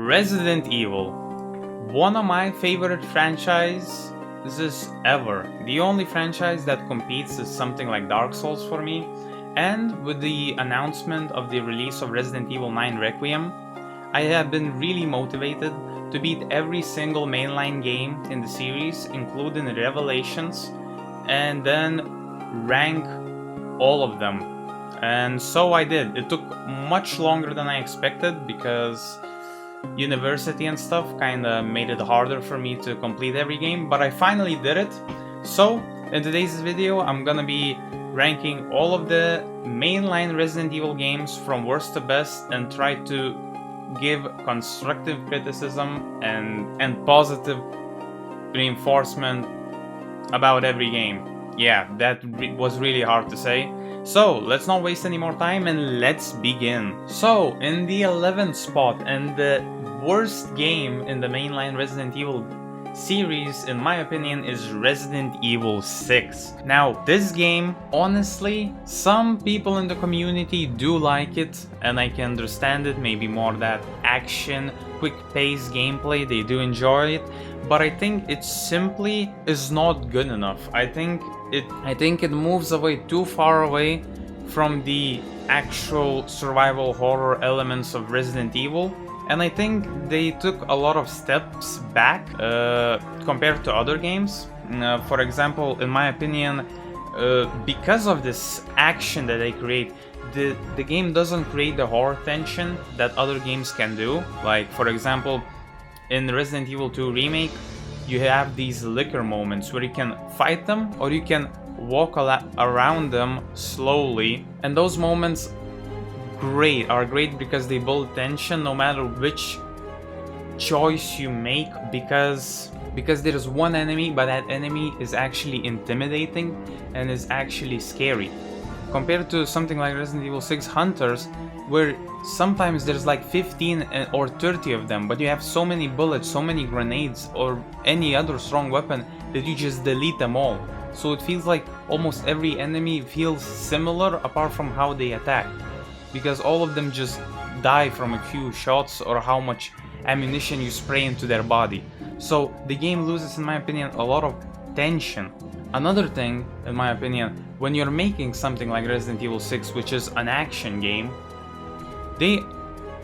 Resident Evil, one of my favorite franchises ever. The only franchise that competes is something like Dark Souls for me. And with the announcement of the release of Resident Evil 9 Requiem, I have been really motivated to beat every single mainline game in the series, including Revelations, and then rank all of them. And so I did. It took much longer than I expected because university and stuff kinda made it harder for me to complete every game, but I finally did it. So in today's video I'm gonna be ranking all of the mainline Resident Evil games from worst to best and try to give constructive criticism and positive reinforcement about every game. Yeah, that was really hard to say. So let's not waste any more time and let's begin. So in the 11th spot and the worst game in the mainline Resident Evil series, in my opinion, is Resident Evil 6. Now this game, honestly, some people in the community do like it and I can understand it, maybe more that action, quick paced gameplay, they do enjoy it, but I think it simply is not good enough. I think it moves away too far away from the actual survival horror elements of Resident Evil. And I think they took a lot of steps back compared to other games. For example, in my opinion, because of this action that they create, the game doesn't create the horror tension that other games can do. Like, for example, in Resident Evil 2 Remake, you have these licker moments where you can fight them or you can walk around them slowly. And those moments are great because they build tension no matter which choice you make, because there is one enemy, but that enemy is actually intimidating and is actually scary, compared to something like Resident Evil 6 Hunters, where sometimes there's like 15 or 30 of them, but you have so many bullets, so many grenades or any other strong weapon that you just delete them all. So it feels like almost every enemy feels similar apart from how they attack, because all of them just die from a few shots or how much ammunition you spray into their body. So the game loses, in my opinion, a lot of tension. Another thing, in my opinion, when you're making something like Resident Evil 6, which is an action game,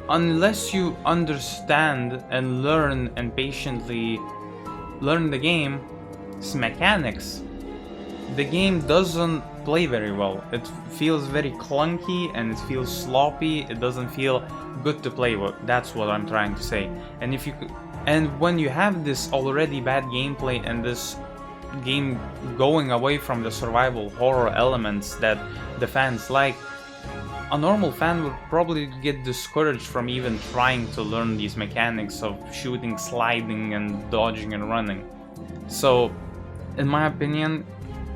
unless you understand and learn and patiently learn the game's mechanics, the game doesn't play very well. It feels very clunky and it feels sloppy. It doesn't feel good to play with. That's what I'm trying to say. And when you have this already bad gameplay and this game going away from the survival horror elements that the fans like, a normal fan would probably get discouraged from even trying to learn these mechanics of shooting, sliding, and dodging and running. So, in my opinion,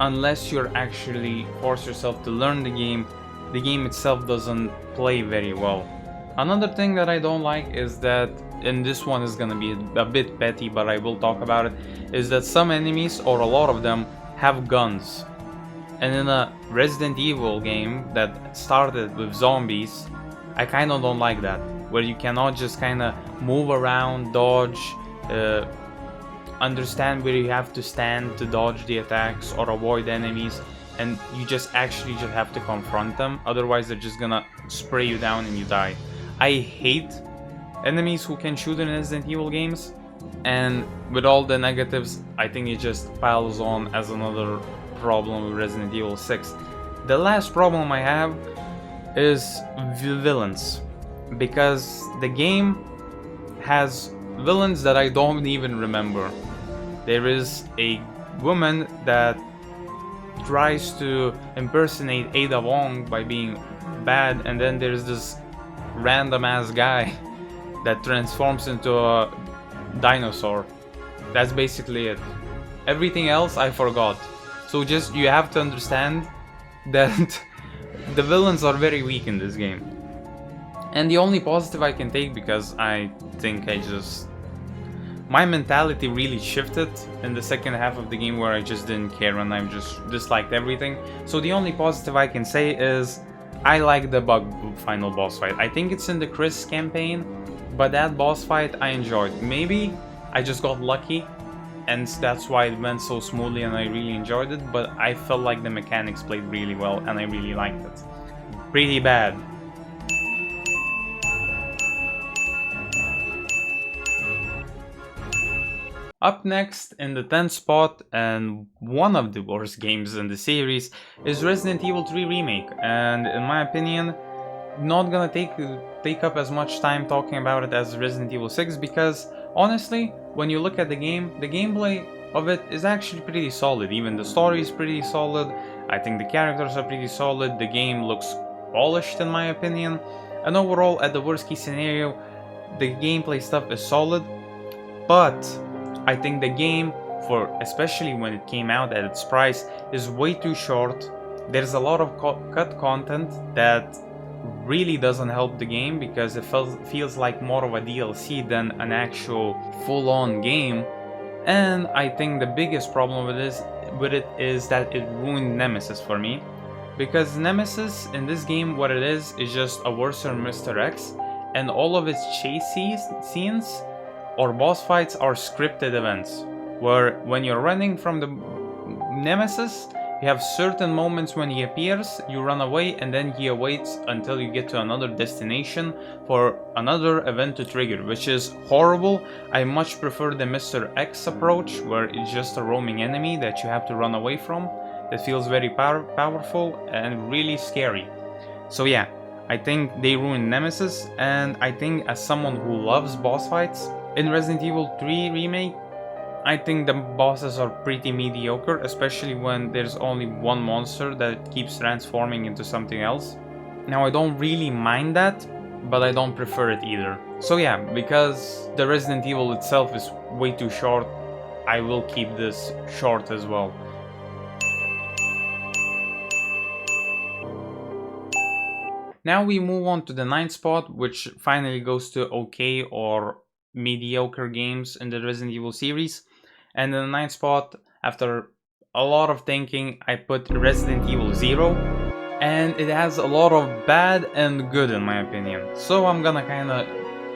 unless you're actually force yourself to learn the game itself doesn't play very well. Another thing that I don't like is that, and this one is gonna be a bit petty, but I will talk about it, is that some enemies, or a lot of them, have guns. And in a Resident Evil game that started with zombies, I kinda don't like that, where you cannot just kinda move around, dodge, understand where you have to stand to dodge the attacks or avoid enemies, and you just have to confront them, otherwise they're just gonna spray you down and you die. I hate enemies who can shoot in Resident Evil games, and with all the negatives, I think it just piles on as another problem with Resident Evil 6. The last problem I have is villains, because the game has villains that I don't even remember. There is a woman that tries to impersonate Ada Wong by being bad, and then there's this random ass guy that transforms into a dinosaur. That's basically it. Everything else I forgot. So just, you have to understand that the villains are very weak in this game. And the only positive I can take, because I think my mentality really shifted in the second half of the game, where I just didn't care and I just disliked everything. So the only positive I can say is I like the bug final boss fight. I think it's in the Chris campaign, But that boss fight I enjoyed. Maybe I just got lucky and that's why it went so smoothly and I really enjoyed it, but I felt like the mechanics played really well and I really liked it. Pretty bad. Up next in the 10th spot, and one of the worst games in the series, is Resident Evil 3 Remake, and in my opinion, not gonna take up as much time talking about it as Resident Evil 6, because honestly, when you look at the game, the gameplay of it is actually pretty solid. Even the story is pretty solid. I think the characters are pretty solid. The game looks polished in my opinion. And overall, at the worst case scenario, the gameplay stuff is solid. But I think the game, for especially when it came out at its price, is way too short. There's a lot of cut content that really doesn't help the game because it feels like more of a DLC than an actual full-on game. And I think the biggest problem with it is that it ruined Nemesis for me. Because Nemesis in this game, what it is just a worse Mr. X, and all of its chase scenes or boss fights are scripted events, where when you're running from the Nemesis, you have certain moments when he appears, you run away, and then he awaits until you get to another destination for another event to trigger, which is horrible. I much prefer the Mr. X approach, where it's just a roaming enemy that you have to run away from. That feels very powerful and really scary. So yeah, I think they ruined Nemesis, and I think as someone who loves boss fights, in Resident Evil 3 Remake, I think the bosses are pretty mediocre, especially when there's only one monster that keeps transforming into something else. Now I don't really mind that, but I don't prefer it either. So yeah, because the Resident Evil itself is way too short, I will keep this short as well. Now we move on to the 9th spot, which finally goes to okay or mediocre games in the Resident Evil series. And in the 9th spot, after a lot of thinking, I put Resident Evil 0. And it has a lot of bad and good in my opinion. So I'm gonna kinda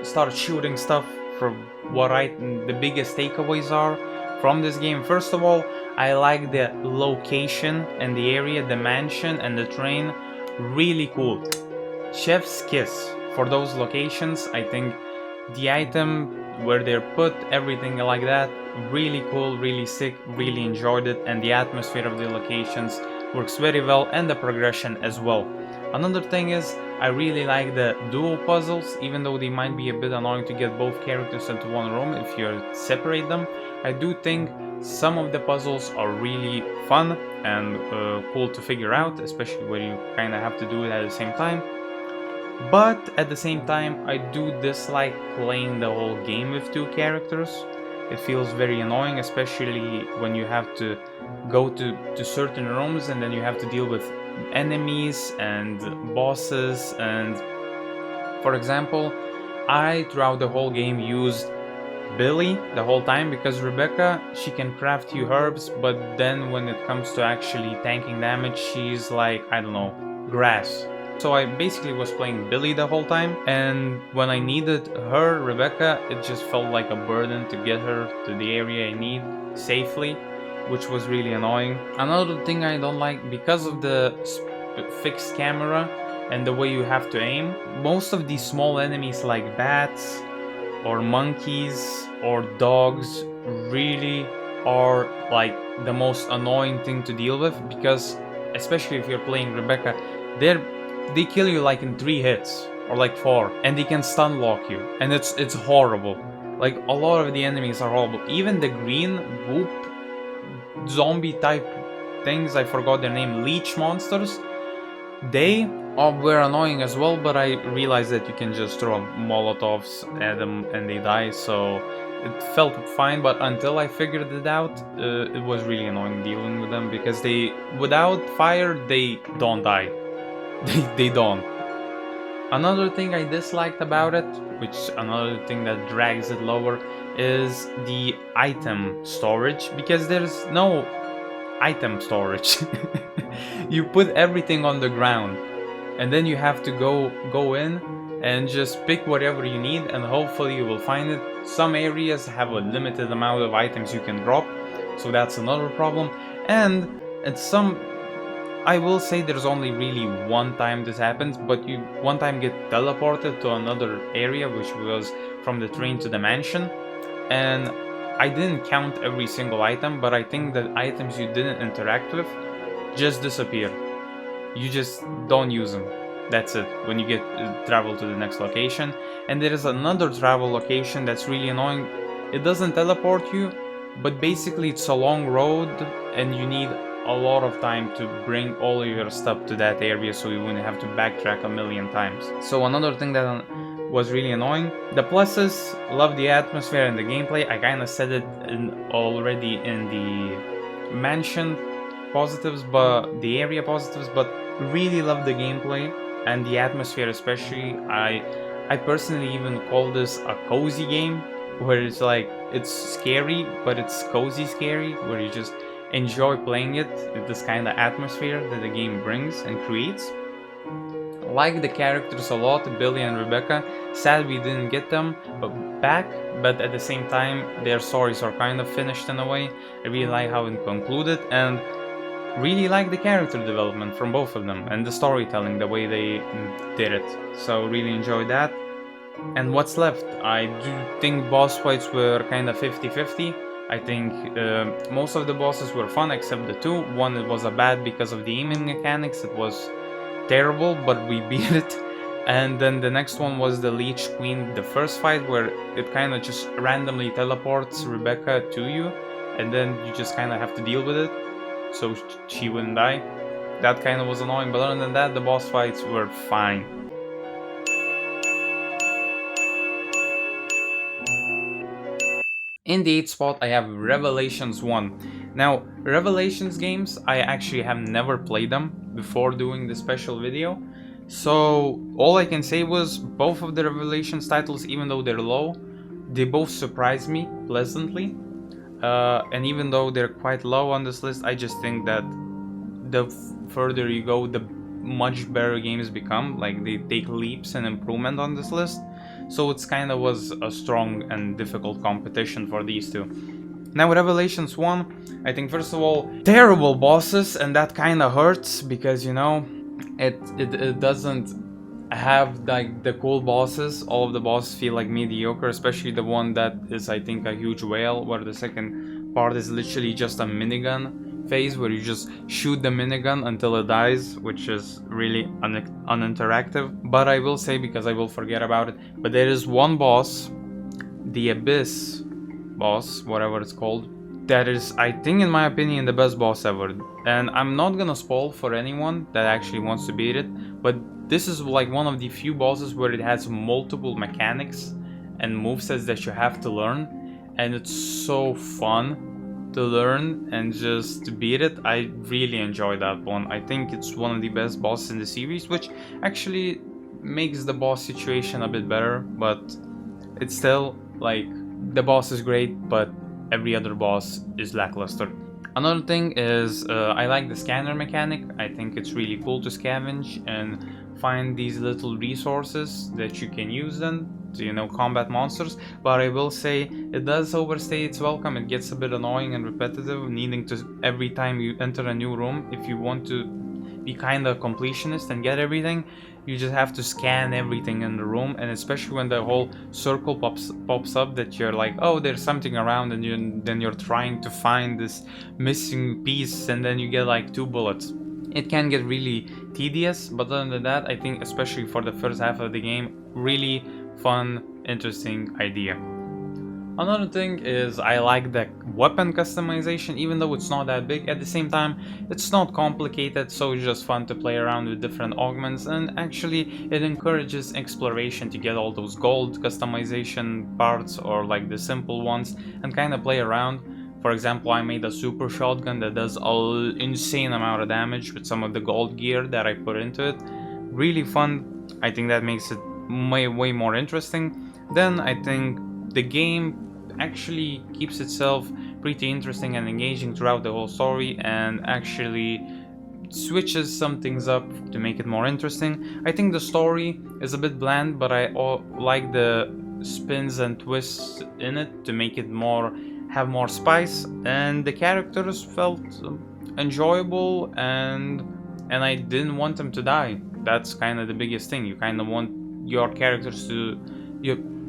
start shooting stuff from what the biggest takeaways are from this game. First of all, I like the location and the area, the mansion and the train. Really cool. Chef's kiss for those locations. I think the item where they're put, everything like that, really cool, really sick, really enjoyed it, and the atmosphere of the locations works very well, and the progression as well. Another thing is, I really like the duo puzzles, even though they might be a bit annoying to get both characters into one room if you separate them. I do think some of the puzzles are really fun and cool to figure out, especially when you kind of have to do it at the same time. But at the same time, I do dislike playing the whole game with two characters. It feels very annoying, especially when you have to go to certain rooms and then you have to deal with enemies and bosses. And for example, I throughout the whole game used Billy the whole time because Rebecca, she can craft you herbs, but then when it comes to actually tanking damage, she's like, I don't know, grass. So I basically was playing Billy the whole time, and when I needed her, Rebecca, it just felt like a burden to get her to the area I need safely, which was really annoying. Another thing I don't like, because of the fixed camera and the way you have to aim, most of these small enemies like bats or monkeys or dogs really are like the most annoying thing to deal with, because especially if you're playing Rebecca, they kill you like in 3 hits or like 4, and they can stun lock you, and it's horrible. Like a lot of the enemies are horrible. Even the green whoop zombie type things, I forgot their name, leech monsters, they were annoying as well, but I realized that you can just throw molotovs at them and they die, so it felt fine. But until I figured it out, it was really annoying dealing with them, because without fire they don't die. They don't. Another thing I disliked about it, which another thing that drags it lower, is the item storage, because there's no item storage. You put everything on the ground and then you have to go in and just pick whatever you need, and hopefully you will find it. Some areas have a limited amount of items you can drop, so that's another problem. And at some, I will say there's only really one time this happens, but you one time get teleported to another area, which was from the train to the mansion, and I didn't count every single item, but I think that items you didn't interact with just disappear. You just don't use them. That's it. When you get travel to the next location, and there is another travel location that's really annoying. It doesn't teleport you, but basically it's a long road, and you need a lot of time to bring all of your stuff to that area, so you wouldn't have to backtrack a million times. So another thing that was really annoying. The pluses, love the atmosphere and the gameplay. I kind of said it already in the mansion positives, but the area positives, but really love the gameplay and the atmosphere especially. I personally even call this a cozy game, where it's like, it's scary, but it's cozy scary, where you just enjoy playing it with this kind of atmosphere that the game brings and creates. Like the characters a lot, Billy and Rebecca. Sad we didn't get them back, but at the same time their stories are kind of finished in a way. I really like how it concluded, and really like the character development from both of them, and the storytelling, the way they did it. So really enjoyed that. And what's left? I do think boss fights were kind of 50-50. I think most of the bosses were fun except the two. One, it was a bad because of the aiming mechanics. It was terrible, but we beat it. And then the next one was the Leech Queen, the first fight, where it kind of just randomly teleports Rebecca to you, and then you just kind of have to deal with it, so she wouldn't die. That kind of was annoying, but other than that, the boss fights were fine. In the 8th spot, I have Revelations 1. Now, Revelations games, I actually have never played them before doing the special video. So, all I can say was, both of the Revelations titles, even though they're low, they both surprised me pleasantly. And even though they're quite low on this list, I just think that the further you go, the much better games become. Like, they take leaps and improvement on this list. So it's kind of was a strong and difficult competition for these two. Now Revelations 1, I think first of all, terrible bosses, and that kind of hurts because, you know, it doesn't have like the cool bosses. All of the bosses feel like mediocre, especially the one that is, I think, a huge whale, where the second part is literally just a minigun phase where you just shoot the minigun until it dies, which is really uninteractive. But I will say, because I will forget about it, but there is one boss, the Abyss boss, whatever it's called, that is, I think, in my opinion, the best boss ever. And I'm not gonna spoil for anyone that actually wants to beat it, but this is like one of the few bosses where it has multiple mechanics and movesets that you have to learn, and it's so fun to learn and just to beat it. I really enjoy that one. I think it's one of the best bosses in the series, which actually makes the boss situation a bit better, but it's still like, the boss is great, but every other boss is lackluster. Another thing is, I like the scanner mechanic. I think it's really cool to scavenge and find these little resources that you can use then to, you know, combat monsters. But I will say, it does overstay its welcome. It gets a bit annoying and repetitive, needing to, every time you enter a new room, if you want to be kind of completionist and get everything, you just have to scan everything in the room. And especially when the whole circle pops up, that you're like, oh, there's something around, and then you're trying to find this missing piece, and then you get like 2 bullets. It can get really tedious, but other than that, I think, especially for the first half of the game, really fun, interesting idea. Another thing is, I like the weapon customization, even though it's not that big. At the same time, it's not complicated, so it's just fun to play around with different augments, and actually it encourages exploration to get all those gold customization parts, or like the simple ones, and kind of play around. For example, I made a super shotgun that does an insane amount of damage with some of the gold gear that I put into it. Really fun. I think that makes it way more interesting. Then I think the game actually keeps itself pretty interesting and engaging throughout the whole story, and actually switches some things up to make it more interesting. I think the story is a bit bland, but I like the spins and twists in it to make it have more spice, and the characters felt enjoyable, and I didn't want them to die. That's kind of the biggest thing. You kind of want your characters to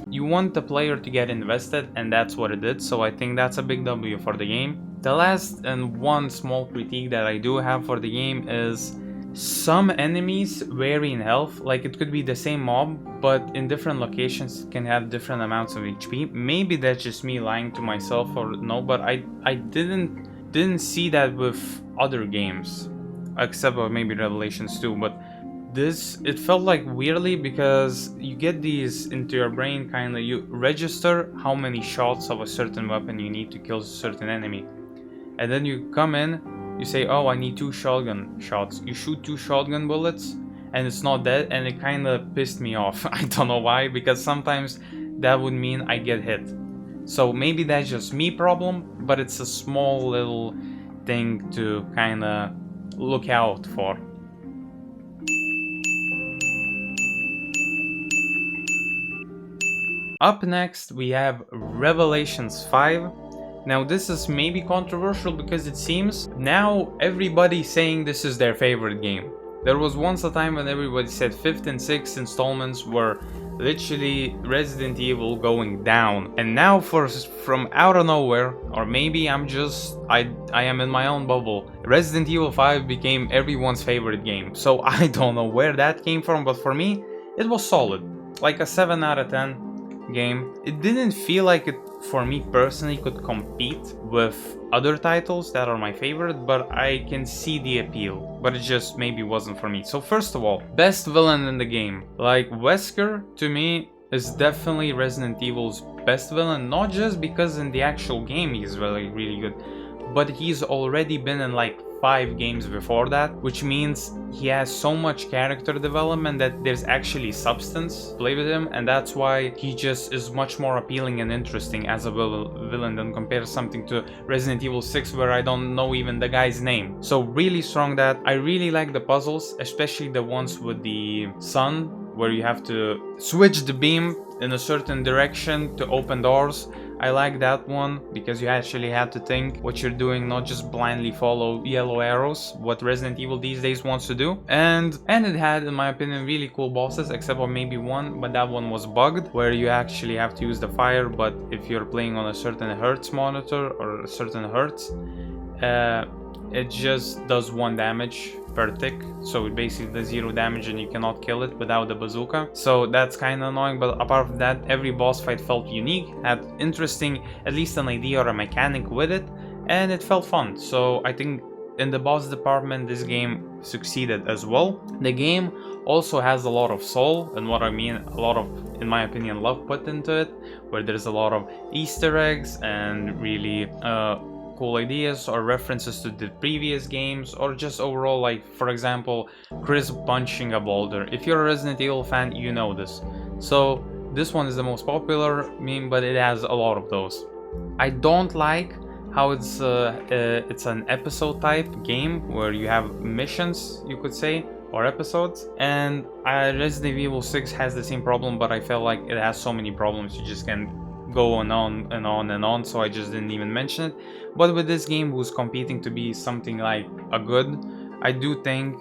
you want the player to get invested, and that's what it did. So I think that's a big W for the game. The last and one small critique that I do have for the game is some enemies vary in health. Like, it could be the same mob, but in different locations it can have different amounts of HP. Maybe that's just me lying to myself, or no, but I didn't see that with other games, except for maybe Revelations 2. But this, it felt like weirdly, because you get these into your brain, kind of, you register how many shots of a certain weapon you need to kill a certain enemy, and then you come in, you say, oh, I need 2 shotgun shots. You shoot 2 shotgun bullets and it's not dead, and it kind of pissed me off. I don't know why, because sometimes that would mean I get hit. So maybe that's just me problem, but it's a small little thing to kind of look out for. Up next we have Revelations 5. Now this is maybe controversial, because it seems now everybody's saying this is their favorite game. There was once a time when everybody said 5th and 6th installments were literally Resident Evil going down, and now from out of nowhere, or maybe I am in my own bubble, Resident Evil 5 became everyone's favorite game. So I don't know where that came from, but for me it was solid, like a 7 out of 10 game. It didn't feel like it, for me personally, could compete with other titles that are my favorite, but I can see the appeal, but it just maybe wasn't for me. So first of all, best villain in the game. Like, Wesker to me is definitely Resident Evil's best villain, not just because in the actual game he's really good, but he's already been in like 5 games before that, which means he has so much character development that there's actually substance play with him, and that's why he just is much more appealing and interesting as a villain than compare something to Resident Evil 6, where I don't know even the guy's name. So really strong that. I really like the puzzles, especially the ones with the sun, where you have to switch the beam in a certain direction to open doors. I like that one, because you actually have to think what you're doing, not just blindly follow yellow arrows, what Resident Evil these days wants to do. And it had, in my opinion, really cool bosses, except for maybe one, but that one was bugged, where you actually have to use the fire, but if you're playing on a certain hertz monitor or a certain hertz, it just does 1 damage per tick, so it basically does 0 damage and you cannot kill it without the bazooka. So that's kind of annoying, but apart from that, every boss fight felt unique, had interesting, at least an idea or a mechanic with it, and it felt fun. So I think in the boss department this game succeeded as well. The game also has a lot of soul, and what I mean, a lot of, in my opinion, love put into it, where there's a lot of Easter eggs and really cool ideas or references to the previous games, or just overall, like, for example, Chris punching a boulder. If you're a Resident Evil fan, you know this. So this one is the most popular meme, but it has a lot of those. I don't like how it's an episode type game where you have missions, you could say, or episodes, and Resident Evil 6 has the same problem, but I felt like it has so many problems you just can't go on and on and on, so I just didn't even mention it. But with this game, who's competing to be something like a good, I do think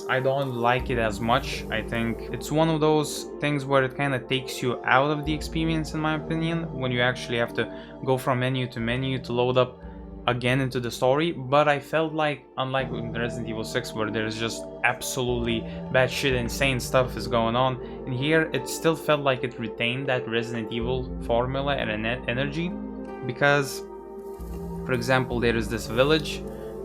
I don't like it as much. I think it's one of those things where it kind of takes you out of the experience, in my opinion, when you actually have to go from menu to load up again into the story. But I felt like, unlike with Resident Evil 6, where there's just absolutely batshit insane stuff is going on, in here it still felt like it retained that Resident Evil formula and energy, because, for example, there is this village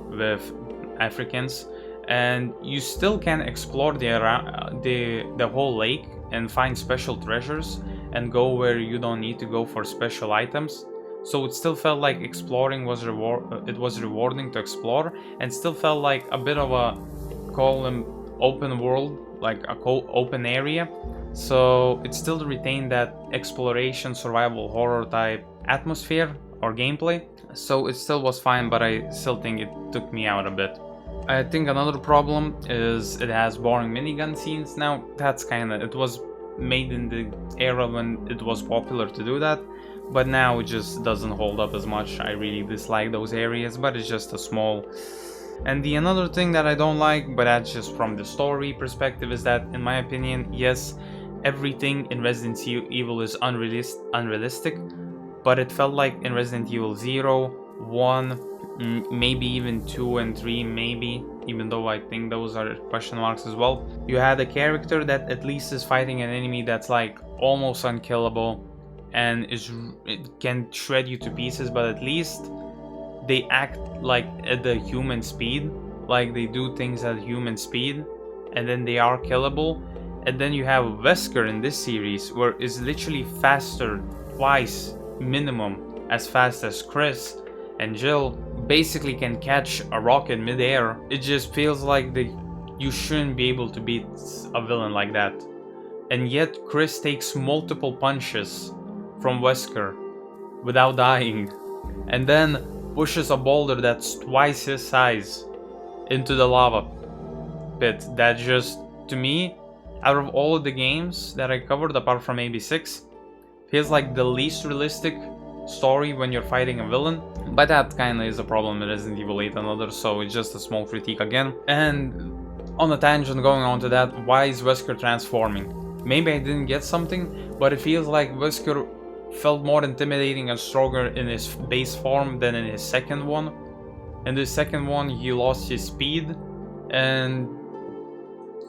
with Africans, and you still can explore the whole lake and find special treasures and go where you don't need to go for special items. So it still felt like exploring was rewarding to explore, and still felt like a bit of a open world, like a open area. So it still retained that exploration, survival horror type atmosphere or gameplay. So it still was fine, but I still think it took me out a bit. I think another problem is it has boring minigun scenes. Now, that's kinda, it was made in the era when it was popular to do that, but now it just doesn't hold up as much. I really dislike those areas, but it's just a small. And the another thing that I don't like, but that's just from the story perspective, is that in my opinion, yes, everything in Resident Evil is unrealistic, but it felt like in Resident Evil 0, 1, maybe even 2 and 3, maybe, even though I think those are question marks as well. You had a character that at least is fighting an enemy that's like almost unkillable and it can shred you to pieces, but at least they act like at the human speed, like they do things at human speed, and then they are killable. And then you have Wesker in this series, where it's literally faster, twice minimum as fast as Chris, and Jill basically can catch a rocket midair. It just feels like you shouldn't be able to beat a villain like that. And yet Chris takes multiple punches from Wesker without dying, and then pushes a boulder that's twice his size into the lava pit. That just, to me, out of all of the games that I covered, apart from maybe 6, feels like the least realistic story when you're fighting a villain. But that kinda is a problem in Resident Evil 8 and others, so it's just a small critique again. And on a tangent going on to that, why is Wesker transforming? Maybe I didn't get something, but it feels like Wesker felt more intimidating and stronger in his base form than in his second one. In the second one, he lost his speed, and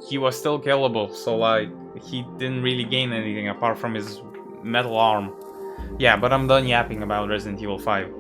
he was still killable, so like, he didn't really gain anything apart from his metal arm. Yeah, but I'm done yapping about Resident Evil 5.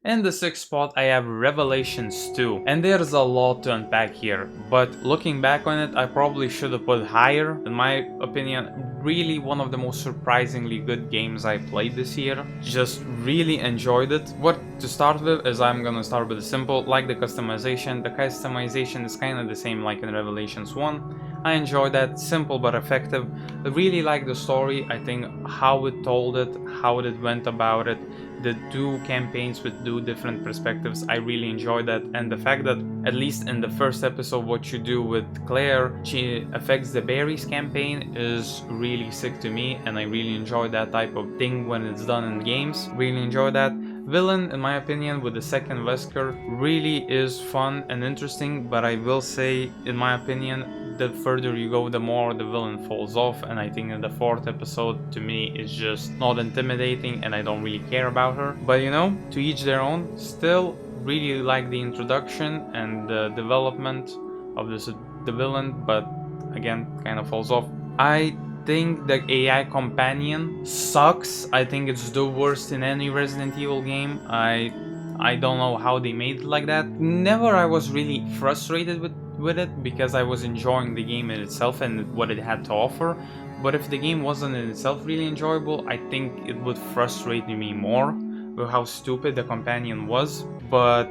In the 6th spot, I have Revelations 2, and there's a lot to unpack here, but looking back on it, I probably should have put higher. In my opinion, really one of the most surprisingly good games I played this year. Just really enjoyed it. What to start with is I'm gonna start with the simple, like the customization. The customization is kind of the same like in Revelations 1. I enjoyed that, simple but effective. I really like the story. I think how it told it, how it went about it, the 2 campaigns with 2 different perspectives, I really enjoyed that. And the fact that, at least in the first episode, what you do with Claire, she affects the Berries campaign, is really sick to me, and I really enjoy that type of thing when it's done in games. Really enjoy that. Villain, in my opinion, with the second Wesker, really is fun and interesting, but I will say, in my opinion, the further you go, the more the villain falls off, and I think in the 4th episode, to me, is just not intimidating, and I don't really care about her. But you know, to each their own. Still really like the introduction and the development of the villain, but again, kind of falls off. I think the AI companion sucks. I think it's the worst in any Resident Evil game. I don't know how they made it like that. Never I was really frustrated with it, because I was enjoying the game in itself and what it had to offer. But if the game wasn't in itself really enjoyable, I think it would frustrate me more with how stupid the companion was. But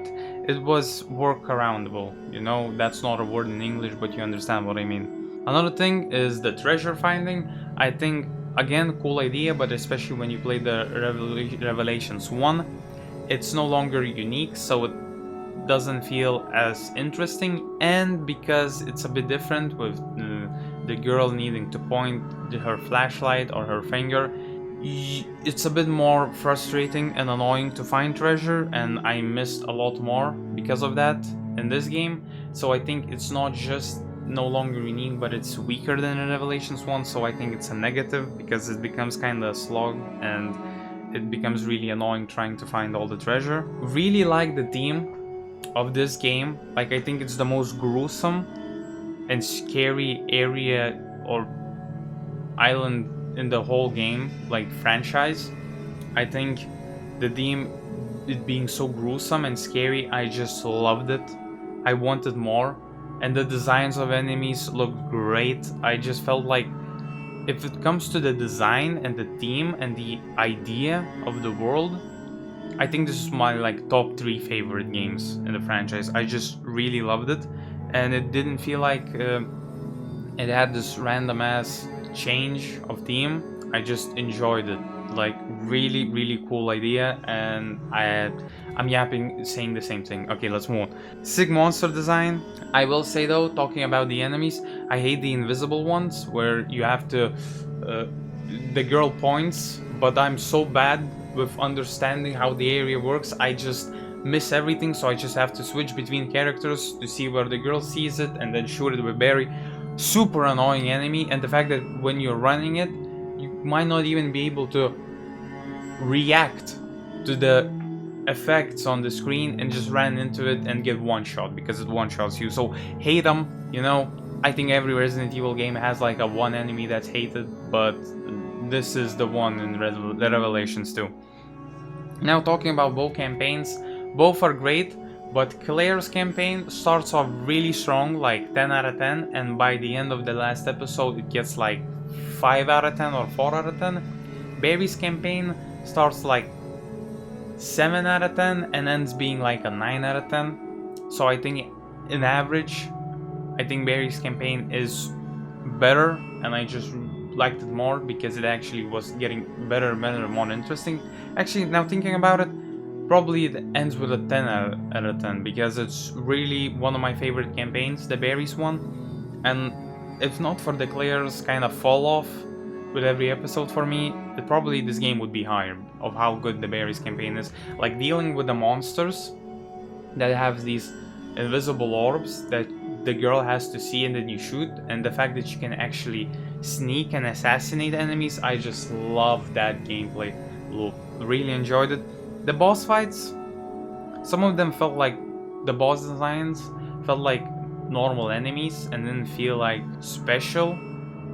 it was workaroundable, you know, that's not a word in English, but you understand what I mean. Another thing is the treasure finding. I think, again, cool idea, but especially when you play the Revelations 1, it's no longer unique, so it doesn't feel as interesting, and because it's a bit different with the girl needing to point her flashlight or her finger, it's a bit more frustrating and annoying to find treasure, and I missed a lot more because of that in this game. So I think it's not just no longer unique, but it's weaker than in Revelations 1, so I think it's a negative, because it becomes kind of a slog and it becomes really annoying trying to find all the treasure. Really like the theme of this game. Like, I think it's the most gruesome and scary area or island in the whole game, like franchise. I think the theme, it being so gruesome and scary, I just loved it. I wanted more, and the designs of enemies looked great. I just felt like, if it comes to the design and the theme and the idea of the world, I think this is my like top 3 favorite games in the franchise. I just really loved it, and it didn't feel like it had this random ass change of theme. I just enjoyed it. Like really, really cool idea, and I'm yapping saying the same thing. Okay, let's move on. Sick monster design. I will say though, talking about the enemies, I hate the invisible ones where you have to uh, the girl points, but I'm so bad with understanding how the area works, I just miss everything, so I just have to switch between characters to see where the girl sees it and then shoot it with Barry. Super annoying enemy, and the fact that when you're running it, you might not even be able to react to the effects on the screen and just ran into it and get one shot because it one shots you. So hate them, you know. I think every Resident Evil game has like a one enemy that's hated, but this is the one in the Revelations too. Now talking about both campaigns, both are great, but Claire's campaign starts off really strong, like 10 out of 10, and by the end of the last episode it gets like 5 out of 10 or 4 out of 10. Barry's campaign starts like 7 out of 10 and ends being like a 9 out of 10. So I think in average, I think Barry's campaign is better, and I just liked it more because it actually was getting better, more interesting. Actually, now thinking about it, probably it ends with a 10 out of 10 because it's really one of my favorite campaigns, the Barry's one. And if not for the Claire's kind of fall off with every episode for me, probably this game would be higher of how good the Barry's campaign is. Like dealing with the monsters that have these invisible orbs that the girl has to see and then you shoot, and the fact that you can actually sneak and assassinate enemies, I just love that gameplay loop. Really enjoyed it. The boss fights, some of them felt like the boss designs felt like normal enemies and didn't feel like special,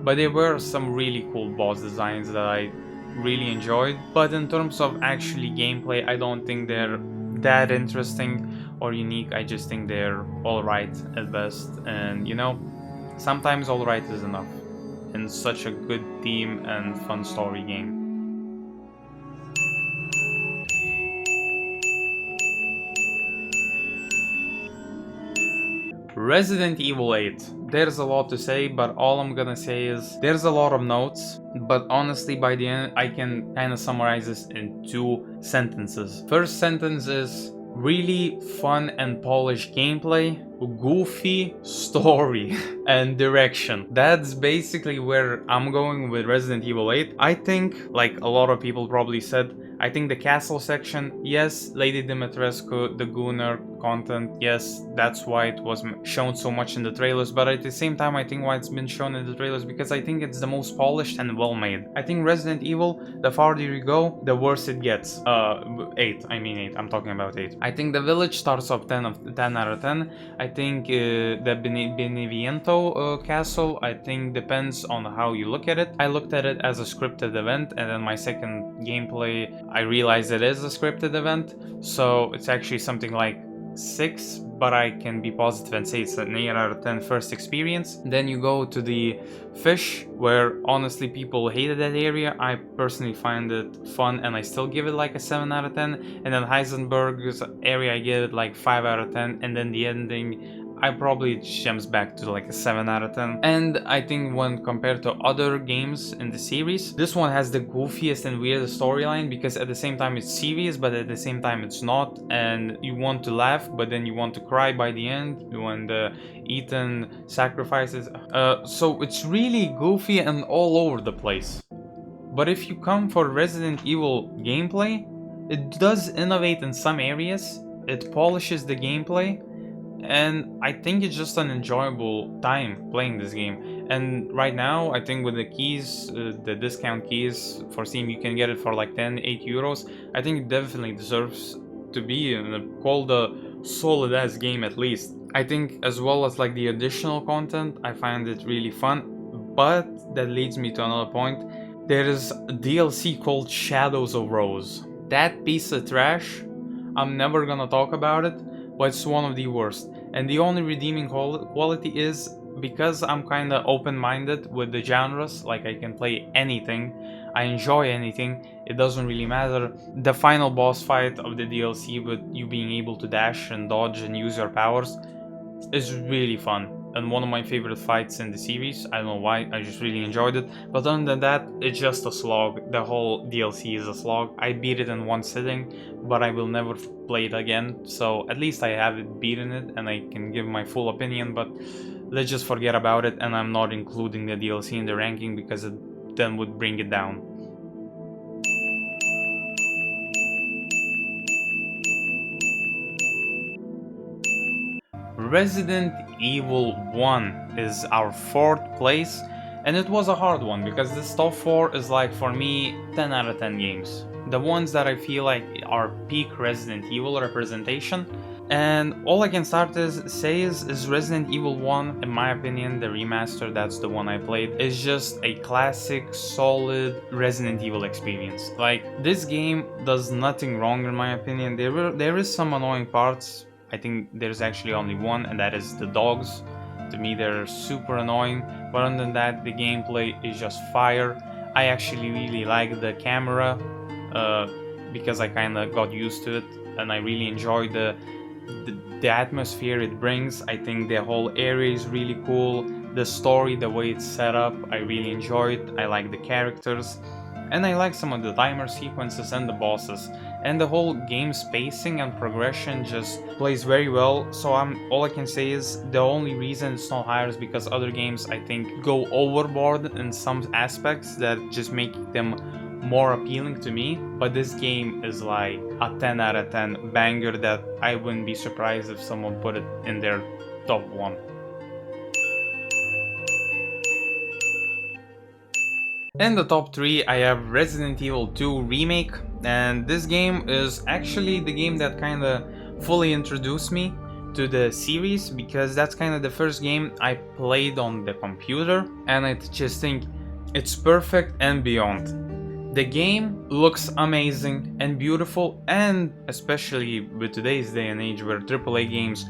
but there were some really cool boss designs that I really enjoyed. But in terms of actually gameplay, I don't think they're that interesting or unique. I just think they're alright at best, and you know, sometimes alright is enough in such a good theme and fun story game. Resident Evil 8. There's a lot to say, but all I'm gonna say is there's a lot of notes, but honestly by the end I can kind of summarize this in 2 sentences. First sentence is really fun and polished gameplay, goofy story and direction. That's basically where I'm going with Resident Evil 8. I think, like a lot of people probably said, I think the castle section, yes, Lady Dimitrescu, the Gunnar content, yes, that's why it was shown so much in the trailers, but at the same time I think why it's been shown in the trailers because I think it's the most polished and well made. I think Resident Evil, the farther you go, the worse it gets. 8, I'm talking about 8. I think the village starts off 10 out of 10. I think the Beneviento castle, I think depends on how you look at it. I looked at it as a scripted event, and then my second gameplay I realized it is a scripted event, so it's actually something like 6, but I can be positive and say it's an 8 out of 10 first experience. Then you go to the fish, where honestly people hated that area. I personally find it fun and I still give it like a 7 out of 10. And then Heisenberg's area I give it like 5 out of 10, and then the ending I probably jumps back to like a 7 out of 10. And I think when compared to other games in the series, this one has the goofiest and weirdest storyline because at the same time it's serious, but at the same time it's not, and you want to laugh but then you want to cry by the end when the Ethan sacrifices. So it's really goofy and all over the place. But if you come for Resident Evil gameplay, it does innovate in some areas, it polishes the gameplay, and I think it's just an enjoyable time playing this game. And right now I think with the keys, the discount keys for Steam, you can get it for like 8 euros. I think it definitely deserves to be called a solid ass game at least. I think as well as like the additional content, I find it really fun. But that leads me to another point. There is a DLC called Shadows of Rose. That piece of trash, I'm never gonna talk about it, but it's one of the worst. And the only redeeming quality is because I'm kinda open-minded with the genres, like I can play anything, I enjoy anything, it doesn't really matter. The final boss fight of the DLC with you being able to dash and dodge and use your powers is really fun. and one of my favorite fights in the series. I don't know why, I just really enjoyed it. But other than that, it's just a slog. The whole DLC is a slog. I beat it in one sitting, but I will never play it again. So at least I have it beaten it and I can give my full opinion, but let's just forget about it, and I'm not including the DLC in the ranking because it then would bring it down. Resident Evil 1 is our 4th place, and it was a hard one because this top 4 is like, for me, 10 out of 10 games. The ones that I feel like are peak Resident Evil representation. And all I can say is Resident Evil 1, in my opinion, the remaster, that's the one I played, is just a classic, solid Resident Evil experience. Like, this game does nothing wrong in my opinion. There is some annoying parts. I think there's actually only one, and that is the dogs. To me, they're super annoying, but other than that, the gameplay is just fire. I actually really like the camera because I kind of got used to it, and I really enjoy the atmosphere it brings. I think the whole area is really cool. The story, the way it's set up, I really enjoy it. I like the characters, and I like some of the timer sequences and the bosses. And the whole game's pacing and progression just plays very well. So all I can say is the only reason it's not higher is because other games, I think, go overboard in some aspects that just make them more appealing to me. But this game is like a 10 out of 10 banger that I wouldn't be surprised if someone put it in their top 1. In the top 3, I have Resident Evil 2 Remake, and this game is actually the game that kind of fully introduced me to the series, because that's kind of the first game I played on the computer, and I just think it's perfect and beyond. The game looks amazing and beautiful, and especially with today's day and age where AAA games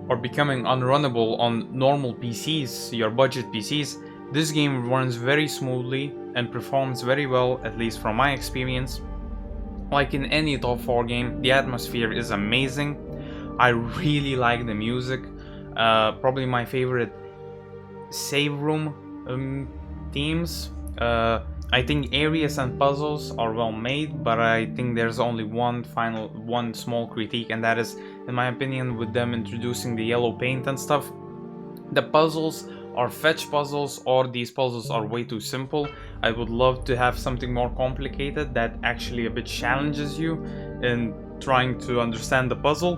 are becoming unrunnable on normal PCs, your budget PCs, this game runs very smoothly and performs very well, at least from my experience. Like in any top 4 game, the atmosphere is amazing. I really like the music. Probably my favorite save room themes. I think areas and puzzles are well made, but I think there's only one small critique, and that is, in my opinion, with them introducing the yellow paint and stuff. The puzzles are fetch puzzles, or these puzzles are way too simple. I would love to have something more complicated that actually a bit challenges you in trying to understand the puzzle.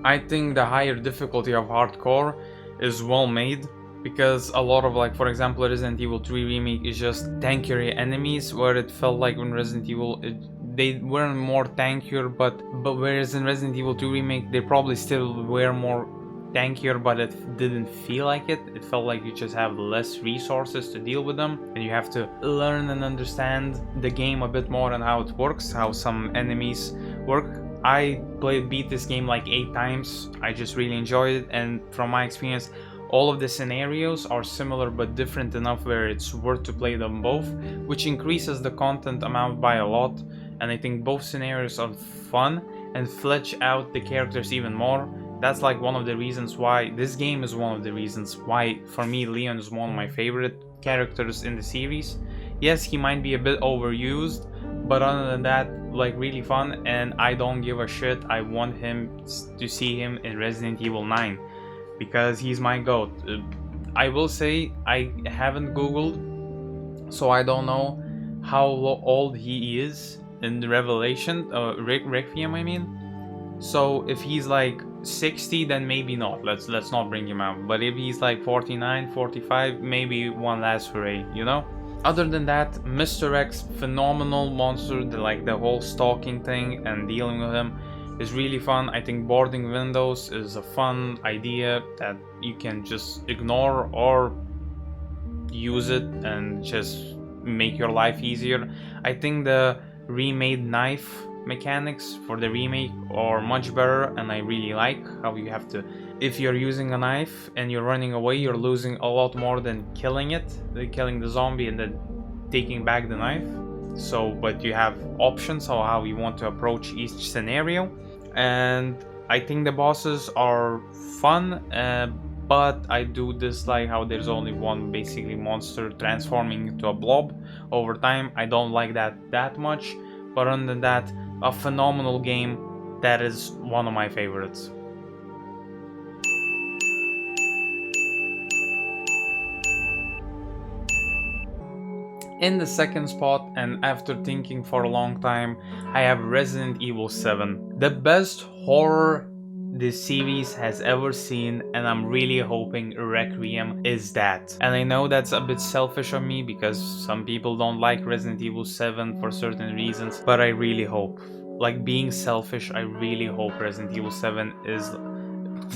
I think the higher difficulty of hardcore is well made, because a lot of, like, for example, Resident Evil 3 Remake is just tankier enemies, where it felt like in Resident Evil they were more tankier, but whereas in Resident Evil 2 Remake they probably still were more tankier, but it didn't feel like it. It felt like you just have less resources to deal with them, and you have to learn and understand the game a bit more and how it works, how some enemies work. I beat this game like 8 times. I just really enjoyed it, and from my experience, all of the scenarios are similar but different enough where it's worth to play them both, which increases the content amount by a lot. And I think both scenarios are fun and flesh out the characters even more. That's like one of the reasons why this game is one of the reasons why, for me, Leon is one of my favorite characters in the series. Yes, he might be a bit overused, but other than that, like, really fun, and I don't give a shit. I want to see him in Resident Evil 9 because he's my goat. I will say I haven't googled, so I don't know how old he is in the Revelation, Requiem, I mean. So if he's like 60, then maybe not. Let's not bring him out. But if he's like 49, 45, maybe one last hooray, you know? Other than that, Mr. X, phenomenal monster. The whole stalking thing and dealing with him is really fun. I think boarding windows is a fun idea that you can just ignore or use it and just make your life easier. I think the remade knife mechanics for the remake are much better, and I really like how you have to, if you're using a knife and you're running away, you're losing a lot more than killing the zombie and then taking back the knife. So, but you have options on how you want to approach each scenario, and I think the bosses are fun, but I do dislike how there's only one basically monster transforming into a blob over time. I don't like that much, but other than that, a phenomenal game that is one of my favorites. In the second spot, and after thinking for a long time, I have Resident Evil 7. The best horror this series has ever seen, and I'm really hoping Requiem is that. And I know that's a bit selfish of me because some people don't like Resident Evil 7 for certain reasons, but I really hope. Like, being selfish, I really hope Resident Evil 7 is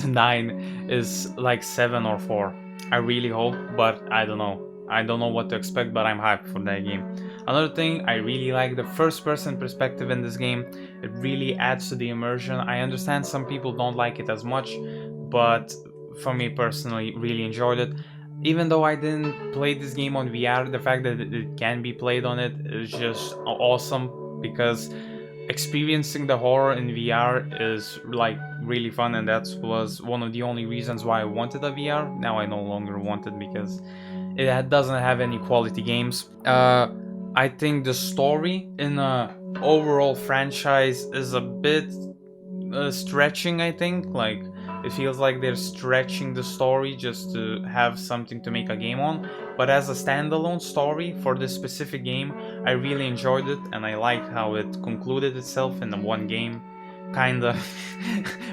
9 is like 7 or 4. I really hope, but I don't know. I don't know what to expect, but I'm hyped for that game. Another thing, I really like the first person perspective in this game. It really adds to the immersion. I understand some people don't like it as much, but for me personally, really enjoyed it. Even though I didn't play this game on VR, the fact that it can be played on it is just awesome, because experiencing the horror in VR is like really fun, and that was one of the only reasons why I wanted a VR. Now I no longer want it because it doesn't have any quality games. I think the story in a overall franchise is a bit stretching. I think like it feels like they're stretching the story just to have something to make a game on. But as a standalone story for this specific game, I really enjoyed it, and I like how it concluded itself in the one game. Kinda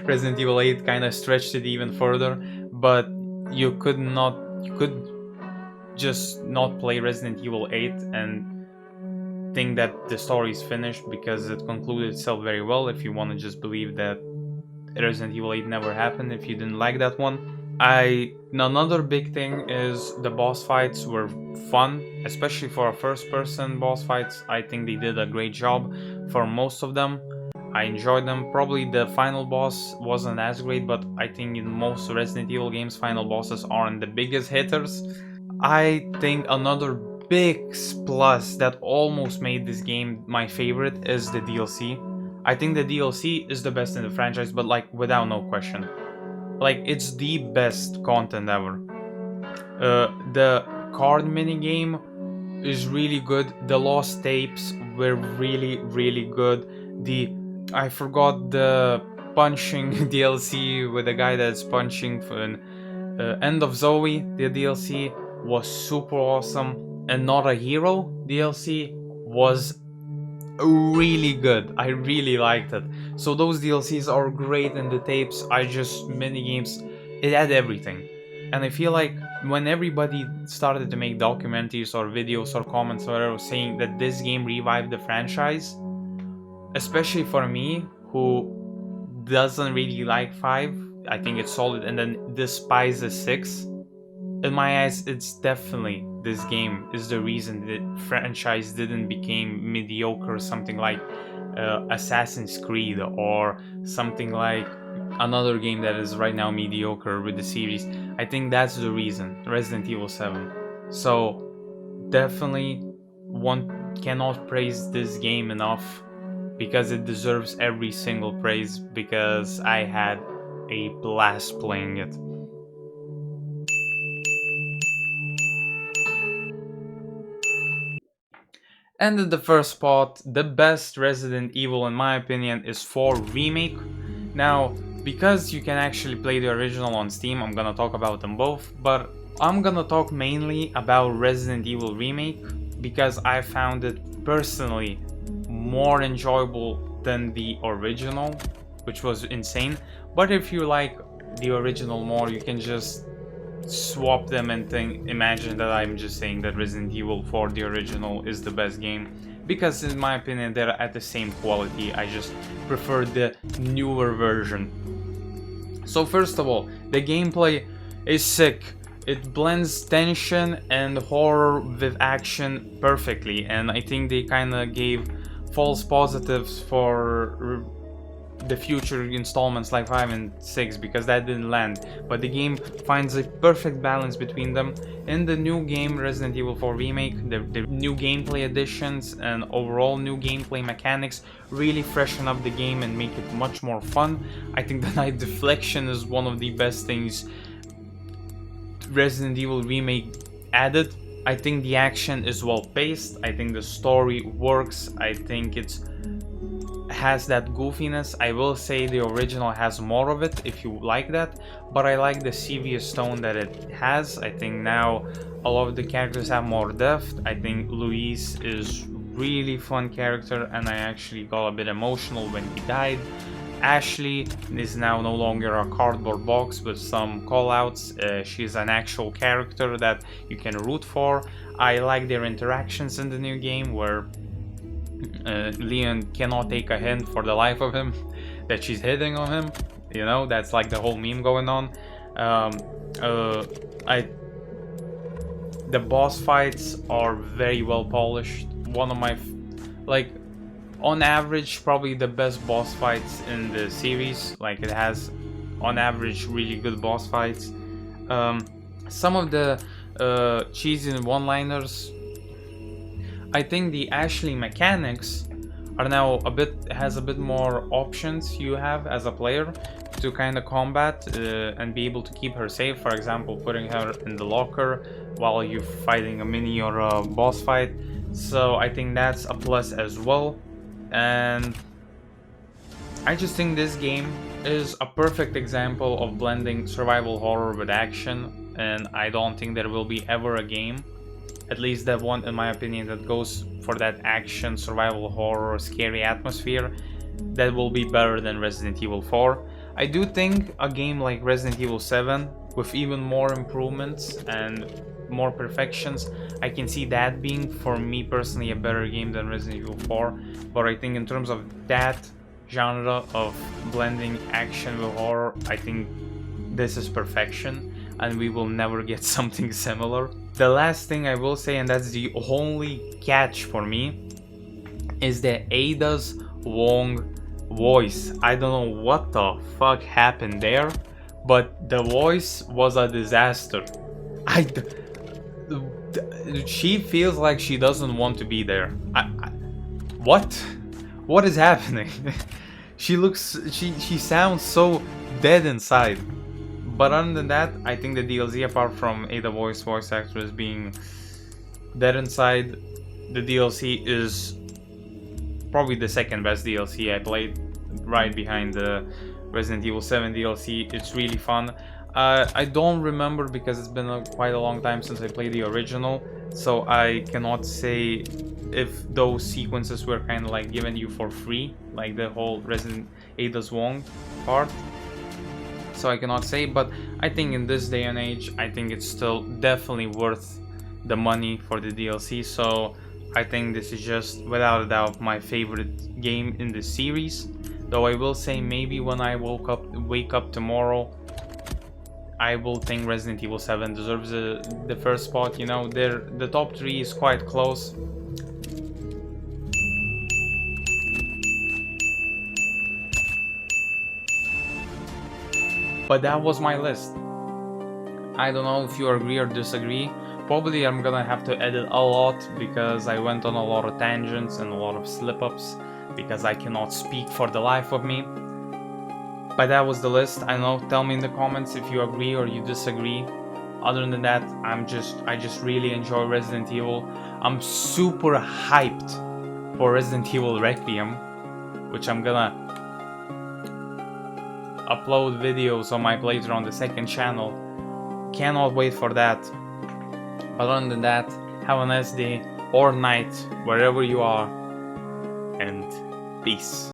Resident Evil 8 kinda stretched it even further, but you could just not play Resident Evil 8 and think that the story is finished, because it concluded itself very well if you want to just believe that Resident Evil 8 never happened if you didn't like that one. Another big thing is the boss fights were fun, especially for a first person boss fights. I think they did a great job for most of them. I enjoyed them. Probably the final boss wasn't as great, but I think in most Resident Evil games, final bosses aren't the biggest hitters. I think another big plus that almost made this game my favorite is the DLC. I think the DLC is the best in the franchise, but like without no question. Like, it's the best content ever. The card minigame is really good. The lost tapes were really good. I forgot the punching DLC with the guy that's punching for an End of Zoe. The DLC was super awesome, and Not a Hero DLC was really good. I really liked it. So those DLCs are great, and the tapes, minigames, it had everything. And I feel like when everybody started to make documentaries or videos or comments or whatever saying that this game revived the franchise, especially for me who doesn't really like 5, I think it's solid, and then despises 6, in my eyes, it's definitely this game is the reason the franchise didn't become mediocre, something like Assassin's Creed or something like another game that is right now mediocre with the series. I think that's the reason, Resident Evil 7. So definitely one cannot praise this game enough, because it deserves every single praise, because I had a blast playing it. And in the first spot, the best Resident Evil in my opinion is 4 Remake. Now, because you can actually play the original on Steam, I'm gonna talk about them both, but I'm gonna talk mainly about Resident Evil Remake because I found it personally more enjoyable than the original, which was insane. But if you like the original more, you can just swap them and imagine that I'm just saying that Resident Evil 4 the original is the best game, because in my opinion they're at the same quality. I just prefer the newer version. So first of all, the gameplay is sick. It blends tension and horror with action perfectly, and I think they kinda gave false positives for the future installments like 5 and 6, because that didn't land, but the game finds a perfect balance between them. In the new game Resident Evil 4 Remake, the new gameplay additions and overall new gameplay mechanics really freshen up the game and make it much more fun. I think the night deflection is one of the best things Resident Evil Remake added. I think the action is well paced. I think the story works. I think it has that goofiness. I will say the original has more of it if you like that, but I like the serious tone that it has. I think now a lot of the characters have more depth. I think Luis is really fun character, and I actually got a bit emotional when he died. Ashley is now no longer a cardboard box with some callouts. She's an actual character that you can root for. I like their interactions in the new game where Leon cannot take a hint for the life of him that she's hitting on him. You know, that's like the whole meme going on. The boss fights are very well polished. One of my on average, probably the best boss fights in the series. Like, it has, on average, really good boss fights. Some of the cheesy one-liners. I think the Ashley mechanics are now has a bit more options you have as a player to kind of combat and be able to keep her safe. For example, putting her in the locker while you're fighting a mini or a boss fight. So I think that's a plus as well. And I just think this game is a perfect example of blending survival horror with action, and I don't think there will be ever a game, at least that one in my opinion, that goes for that action, survival horror, scary atmosphere that will be better than Resident Evil 4. I do think a game like Resident Evil 7 with even more improvements and more perfections, I can see that being, for me personally, a better game than Resident Evil 4. But I think in terms of that genre of blending action with horror, I think this is perfection, and we will never get something similar. The last thing I will say, and that's the only catch for me, is the Ada's Wong voice. I don't know what the fuck happened there, but the voice was a disaster. She feels like she doesn't want to be there. What is happening? She sounds so dead inside. But other than that, I think the DLC, apart from Ada voice actress being dead inside, the DLC is probably the second best DLC I played, right behind the Resident Evil 7 DLC. It's really fun. I don't remember because it's been quite a long time since I played the original, so I cannot say if those sequences were kind of like given you for free, like the whole Resident Ada's Wong part. So I cannot say, but I think in this day and age, I think it's still definitely worth the money for the DLC. So I think this is just without a doubt my favorite game in the series. Though I will say, maybe when I wake up tomorrow, I will think Resident Evil 7 deserves the first spot. You know, the top 3 is quite close. But that was my list. I don't know if you agree or disagree. Probably I'm gonna have to edit a lot because I went on a lot of tangents and a lot of slip-ups because I cannot speak for the life of me. But that was the list. I don't know, tell me in the comments if you agree or you disagree. Other than that, I just really enjoy Resident Evil. I'm super hyped for Resident Evil Requiem, which I'm gonna upload videos on my playthrough on the second channel. Cannot wait for that. But other than that, have a nice day or night wherever you are, and peace.